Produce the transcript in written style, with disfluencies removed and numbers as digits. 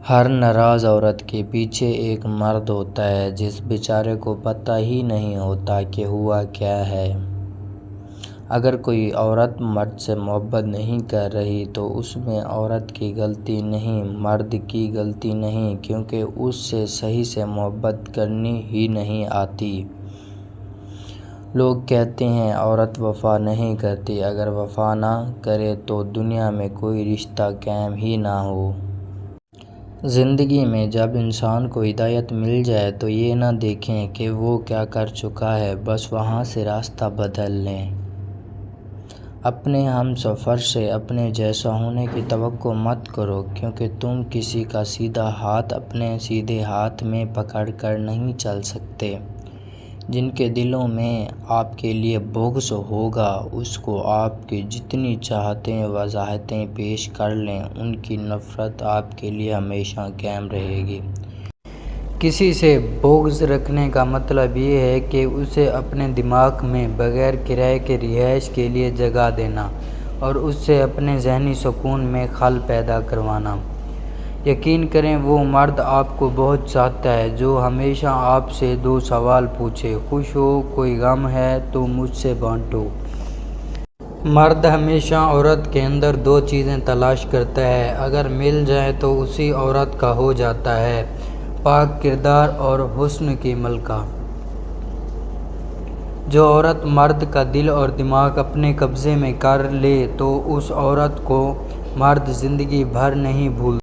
ہر ناراض عورت کے پیچھے ایک مرد ہوتا ہے جس بیچارے کو پتہ ہی نہیں ہوتا کہ ہوا کیا ہے۔ اگر کوئی عورت مرد سے محبت نہیں کر رہی تو اس میں عورت کی غلطی نہیں، مرد کی غلطی نہیں، کیونکہ اس سے صحیح سے محبت کرنی ہی نہیں آتی۔ لوگ کہتے ہیں عورت وفا نہیں کرتی، اگر وفا نہ کرے تو دنیا میں کوئی رشتہ قائم ہی نہ ہو۔ زندگی میں جب انسان کو ہدایت مل جائے تو یہ نہ دیکھیں کہ وہ کیا کر چکا ہے، بس وہاں سے راستہ بدل لیں۔ اپنے ہم سفر سے اپنے جیسا ہونے کی توقع مت کرو، کیونکہ تم کسی کا سیدھا ہاتھ اپنے سیدھے ہاتھ میں پکڑ کر نہیں چل سکتے۔ جن کے دلوں میں آپ کے لیے بغض ہوگا، اس کو آپ کی جتنی چاہتیں وضاحتیں پیش کر لیں، ان کی نفرت آپ کے لیے ہمیشہ قائم رہے گی۔ کسی سے بغض رکھنے کا مطلب یہ ہے کہ اسے اپنے دماغ میں بغیر کرائے کے رہائش کے لیے جگہ دینا اور اس سے اپنے ذہنی سکون میں خلل پیدا کروانا۔ یقین کریں وہ مرد آپ کو بہت چاہتا ہے جو ہمیشہ آپ سے دو سوال پوچھے، خوش ہو، کوئی غم ہے تو مجھ سے بانٹو۔ مرد ہمیشہ عورت کے اندر دو چیزیں تلاش کرتا ہے، اگر مل جائیں تو اسی عورت کا ہو جاتا ہے، پاک کردار اور حسن کی ملکہ۔ جو عورت مرد کا دل اور دماغ اپنے قبضے میں کر لے تو اس عورت کو مرد زندگی بھر نہیں بھولتا۔